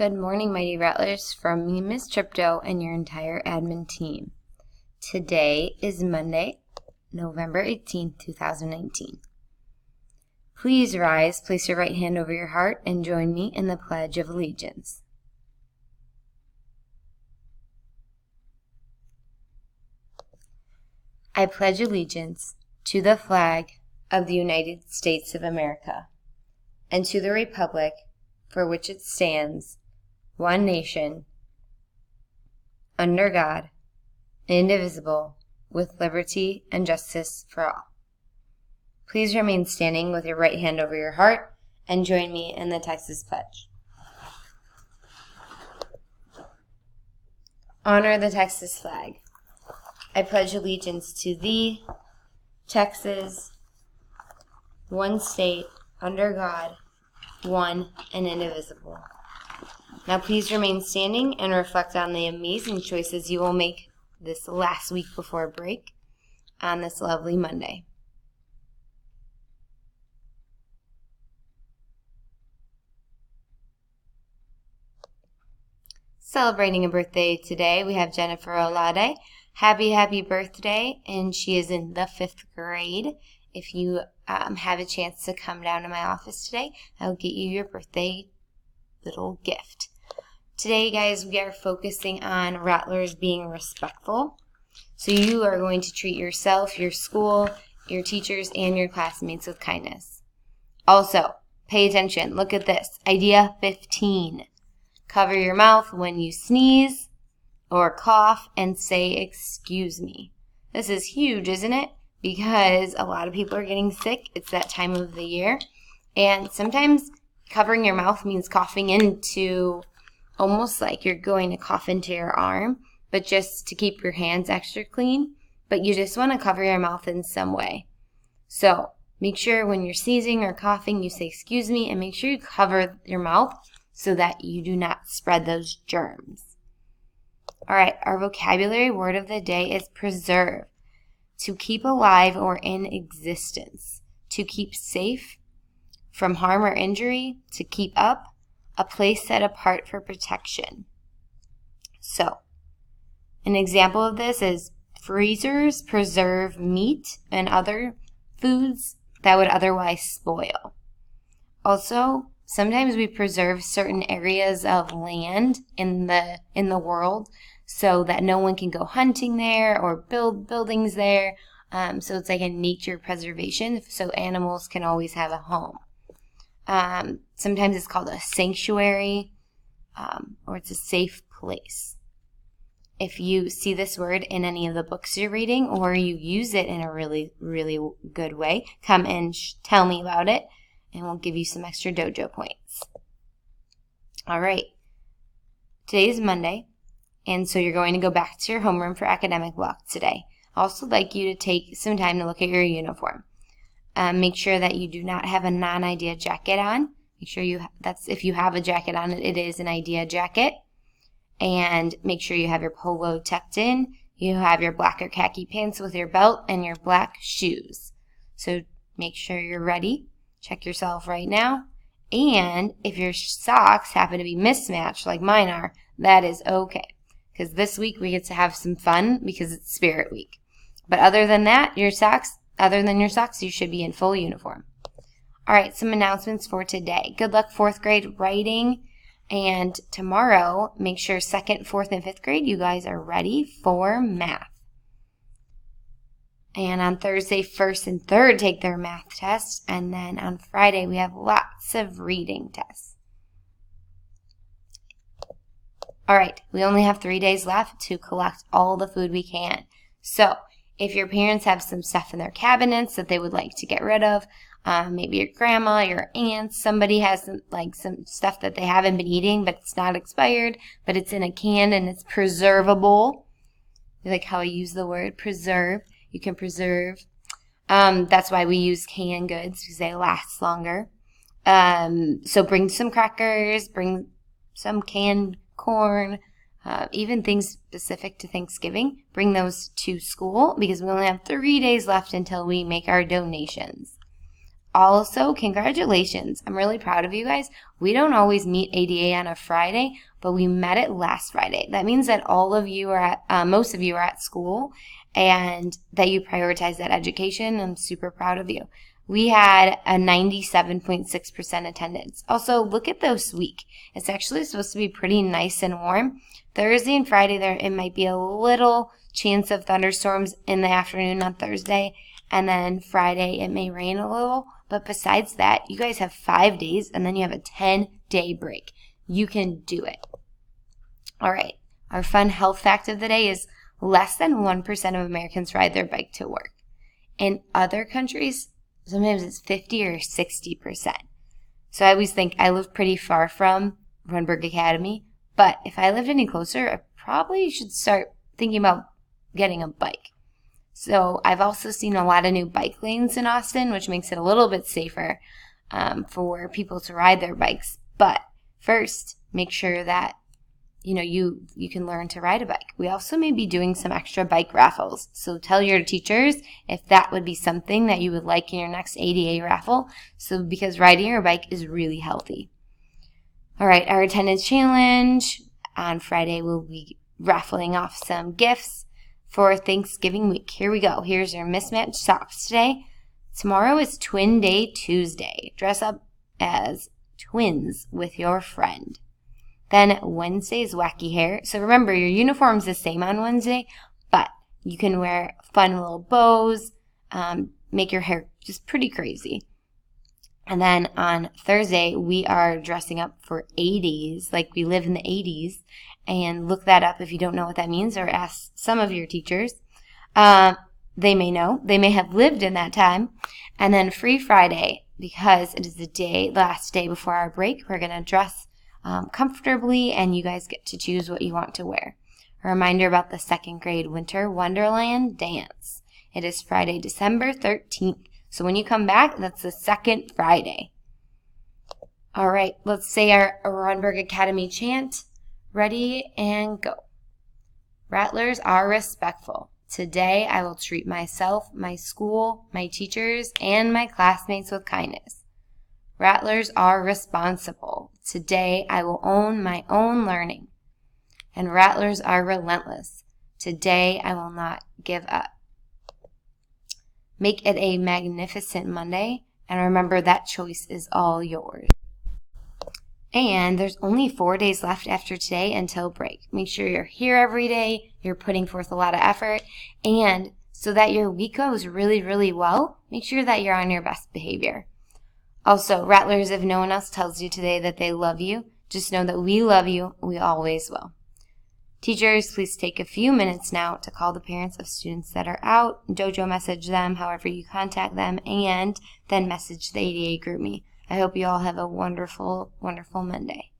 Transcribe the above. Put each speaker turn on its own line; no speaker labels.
Good morning, Mighty Rattlers, from me, Miss Tripto, and your entire admin team. Today is Monday, November 18th, 2019. Please rise, place your right hand over your heart, and join me in the Pledge of Allegiance. I pledge allegiance to the flag of the United States of America and to the republic for which it stands, one nation, under God, indivisible, with liberty and justice for all. Please remain standing with your right hand over your heart and join me in the Texas Pledge. Honor the Texas flag. I pledge allegiance to thee, Texas, one state, under God, one and indivisible. Now please remain standing and reflect on the amazing choices you will make this last week before break on this lovely Monday. Celebrating a birthday today, we have Jennifer Olade. Happy birthday, and she is in the 5th grade. If you have a chance to come down to my office today, I'll get you your birthday little gift. Today, guys, we are focusing on Rattlers being respectful. So you are going to treat yourself, your school, your teachers, and your classmates with kindness. Also, pay attention. Look at this. Idea 15. Cover your mouth when you sneeze or cough and say, "Excuse me." This is huge, isn't it? Because a lot of people are getting sick. It's that time of the year. And sometimes covering your mouth means coughing into, almost like you're going to cough into your arm, but just to keep your hands extra clean. But you just want to cover your mouth in some way. So make sure when you're sneezing or coughing, you say, "Excuse me," and make sure you cover your mouth so that you do not spread those germs. All right, our vocabulary word of the day is preserve. To keep alive or in existence. To keep safe from harm or injury. To keep up. A place set apart for protection. So, an example of this is freezers preserve meat and other foods that would otherwise spoil. Also, sometimes we preserve certain areas of land in the world so that no one can go hunting there or build buildings there. So it's like a nature preservation, so animals can always have a home. Sometimes it's called a sanctuary, or it's a safe place. If you see this word in any of the books you're reading, or you use it in a really, really good way, come and tell me about it, and we'll give you some extra dojo points. All right. Today's Monday, and so you're going to go back to your homeroom for academic block today. I also like you to take some time to look at your uniform. Make sure that you do not have a non-idea jacket on. Make sure if you have a jacket on, it is an idea jacket. And make sure you have your polo tucked in. You have your black or khaki pants with your belt and your black shoes. So make sure you're ready. Check yourself right now. And if your socks happen to be mismatched like mine are, that is okay. Because this week we get to have some fun because it's Spirit Week. But other than that, your socks, you should be in full uniform. All right, some announcements for today. Good luck 4th grade writing. And tomorrow, make sure 2nd, 4th, and 5th grade, you guys are ready for math. And on Thursday, 1st and 3rd take their math tests. And then on Friday, we have lots of reading tests. All right, we only have 3 days left to collect all the food we can. So if your parents have some stuff in their cabinets that they would like to get rid of, maybe your grandma, your aunt, somebody has some stuff that they haven't been eating, but it's not expired, but it's in a can and it's preservable. You like how I use the word preserve? You can preserve. That's why we use canned goods, because they last longer. So bring some crackers, bring some canned corn, even things specific to Thanksgiving. Bring those to school because we only have 3 days left until we make our donations. Also, congratulations. I'm really proud of you guys. We don't always meet ADA on a Friday, but we met it last Friday. That means that all of you are most of you are at school and that you prioritize that education. I'm super proud of you. We had a 97.6% attendance. Also, look at this week. It's actually supposed to be pretty nice and warm. Thursday and Friday, it might be a little chance of thunderstorms in the afternoon on Thursday. And then Friday, it may rain a little. But besides that, you guys have 5 days, and then you have a 10-day break. You can do it. All right. Our fun health fact of the day is less than 1% of Americans ride their bike to work. In other countries, sometimes it's 50 or 60%. So I always think I live pretty far from Runberg Academy, but if I lived any closer, I probably should start thinking about getting a bike. So I've also seen a lot of new bike lanes in Austin, which makes it a little bit safer for people to ride their bikes. But first, make sure that you can learn to ride a bike. We also may be doing some extra bike raffles. So tell your teachers if that would be something that you would like in your next ADA raffle. So because riding your bike is really healthy. All right, our attendance challenge on Friday, we'll be raffling off some gifts for Thanksgiving week. Here we go. Here's your mismatched socks today. Tomorrow is Twin Day Tuesday. Dress up as twins with your friend. Then Wednesday is wacky hair. So remember, your uniform's the same on Wednesday, but you can wear fun little bows, make your hair just pretty crazy. And then on Thursday, we are dressing up for 80s, like we live in the 80s. And look that up if you don't know what that means, or ask some of your teachers. They may know. They may have lived in that time. And then Free Friday, because it is the last day before our break, we're going to dress comfortably, and you guys get to choose what you want to wear. A reminder about the 2nd grade Winter Wonderland dance. It is Friday, December 13th. So when you come back, that's the 2nd Friday. All right, let's say our Runberg Academy chant. Ready and go. Rattlers are respectful. Today I will treat myself, my school, my teachers, and my classmates with kindness. Rattlers are responsible. Today I will own my own learning. And rattlers are relentless. Today I will not give up. Make it a magnificent Monday, and remember that choice is all yours. And there's only 4 days left after today until break. Make sure you're here every day, you're putting forth a lot of effort, and so that your week goes really, really well, make sure that you're on your best behavior. Also, Rattlers, if no one else tells you today that they love you, just know that we love you, we always will. Teachers, please take a few minutes now to call the parents of students that are out, dojo message them however you contact them, and then message the ADA GroupMe. I hope you all have a wonderful, wonderful Monday.